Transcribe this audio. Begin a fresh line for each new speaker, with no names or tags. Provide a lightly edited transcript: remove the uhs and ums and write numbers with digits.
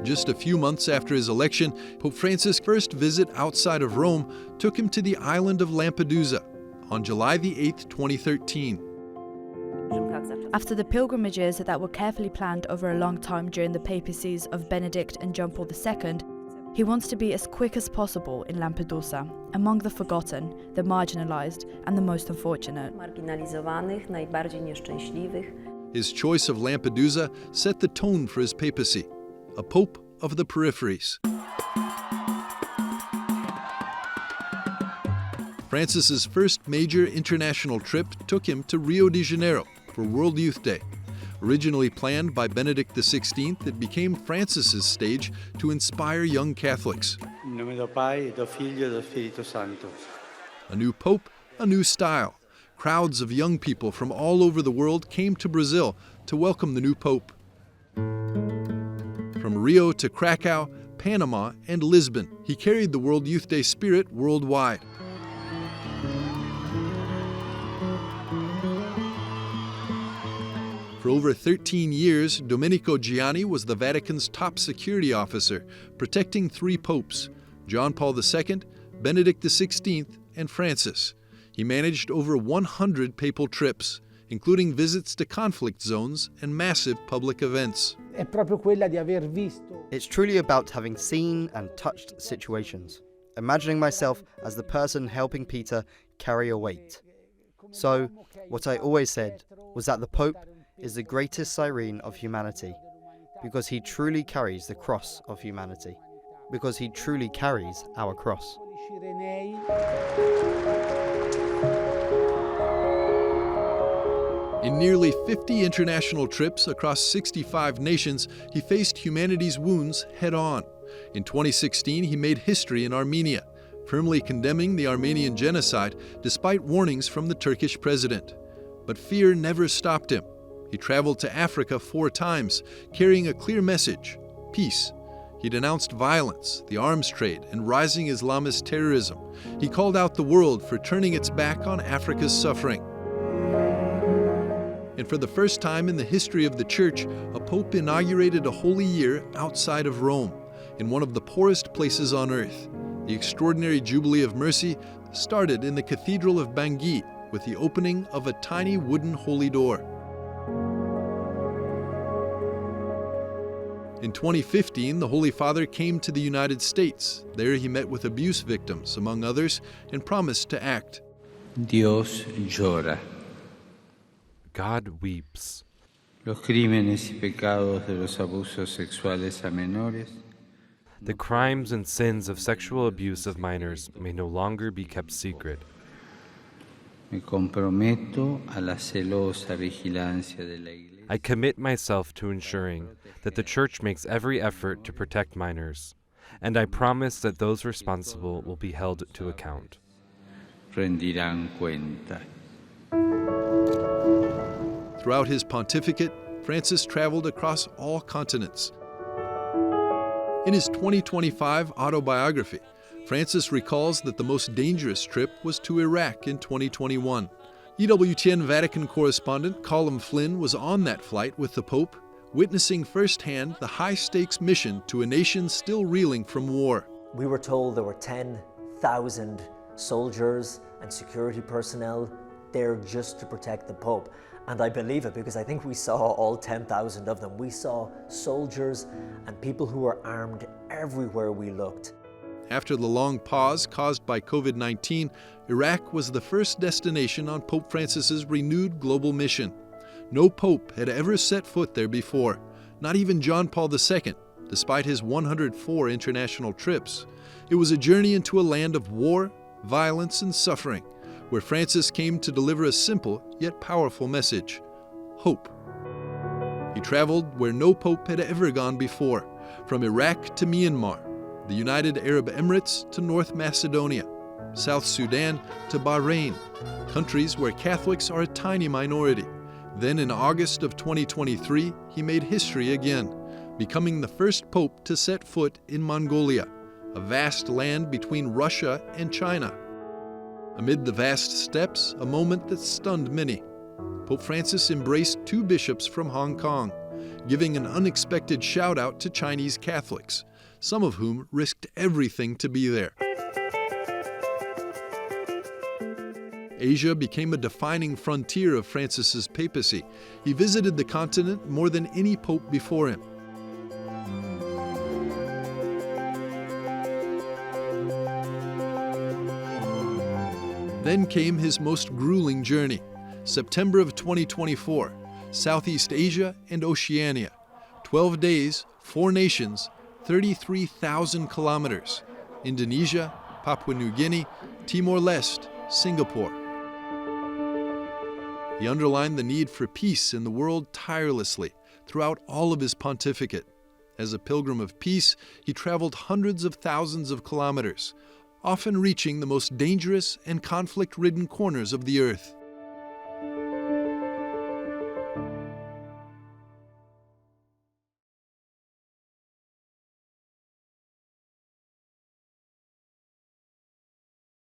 Just a few months after his election, Pope Francis' first visit outside of Rome took him to the island of Lampedusa on July the 8th, 2013.
After the pilgrimages that were carefully planned over a long time during the papacies of Benedict and John Paul II, he wants to be as quick as possible in Lampedusa, among the forgotten, the marginalized, and the most unfortunate.
His choice of Lampedusa set the tone for his papacy, a pope of the peripheries. Francis's first major international trip took him to Rio de Janeiro for World Youth Day. Originally planned by Benedict XVI, it became Francis's stage to inspire young Catholics.
In nome do Pai, do Figlio, do Spirito Santo.
A new pope, a new style. Crowds of young people from all over the world came to Brazil to welcome the new pope. From Rio to Krakow, Panama, and Lisbon, he carried the World Youth Day spirit worldwide. For over 13 years, Domenico Gianni was the Vatican's top security officer, protecting three popes, John Paul II, Benedict XVI, and Francis. He managed over 100 papal trips, including visits to conflict zones and massive public events.
It's truly about having seen and touched situations, imagining myself as the person helping Peter carry a weight. So, what I always said was that the Pope is the greatest siren of humanity, because he truly carries the cross of humanity, because he truly carries our cross.
In nearly 50 international trips across 65 nations, he faced humanity's wounds head-on. In 2016, he made history in Armenia, firmly condemning the Armenian genocide despite warnings from the Turkish president. But fear never stopped him. He traveled to Africa 4 times, carrying a clear message: peace. He denounced violence, the arms trade, and rising Islamist terrorism. He called out the world for turning its back on Africa's suffering. And for the first time in the history of the Church, a pope inaugurated a holy year outside of Rome, in one of the poorest places on earth. The extraordinary Jubilee of Mercy started in the Cathedral of Bangui with the opening of a tiny wooden holy door. In 2015, the Holy Father came to the United States. There he met with abuse victims, among others, and promised to act.
Dios llora.
God weeps.
Los crímenes y pecados de los abusos sexuales a menores.
The crimes and sins of sexual abuse of minors may no longer be kept secret.
Me comprometo a la celosa vigilancia de la Iglesia.
I commit myself to ensuring that the Church makes every effort to protect minors, and I promise that those responsible will be held to account.
Rendirán cuenta.
Throughout his pontificate, Francis traveled across all continents. In his 2025 autobiography, Francis recalls that the most dangerous trip was to Iraq in 2021. EWTN Vatican correspondent Colin Flynn was on that flight with the Pope, witnessing firsthand the high-stakes mission to a nation still reeling from war.
We were told there were 10,000 soldiers and security personnel there just to protect the Pope. And I believe it because I think we saw all 10,000 of them. We saw soldiers and people who were armed everywhere we looked.
After the long pause caused by COVID-19, Iraq was the first destination on Pope Francis's renewed global mission. No pope had ever set foot there before, not even John Paul II, despite his 104 international trips. It was a journey into a land of war, violence, and suffering, where Francis came to deliver a simple yet powerful message: hope. He traveled where no pope had ever gone before, from Iraq to Myanmar, the United Arab Emirates to North Macedonia, South Sudan to Bahrain, countries where Catholics are a tiny minority. Then in August of 2023, he made history again, becoming the first pope to set foot in Mongolia, a vast land between Russia and China. Amid the vast steppes, a moment that stunned many. Pope Francis embraced 2 bishops from Hong Kong, giving an unexpected shout-out to Chinese Catholics, some of whom risked everything to be there. Asia became a defining frontier of Francis's papacy. He visited the continent more than any pope before him. Then came his most grueling journey, September of 2024, Southeast Asia and Oceania. 12 days, 4 nations, 33,000 kilometers. Indonesia, Papua New Guinea, Timor-Leste, Singapore. He underlined the need for peace in the world tirelessly throughout all of his pontificate. As a pilgrim of peace, he traveled hundreds of thousands of kilometers, often reaching the most dangerous and conflict-ridden corners of the earth.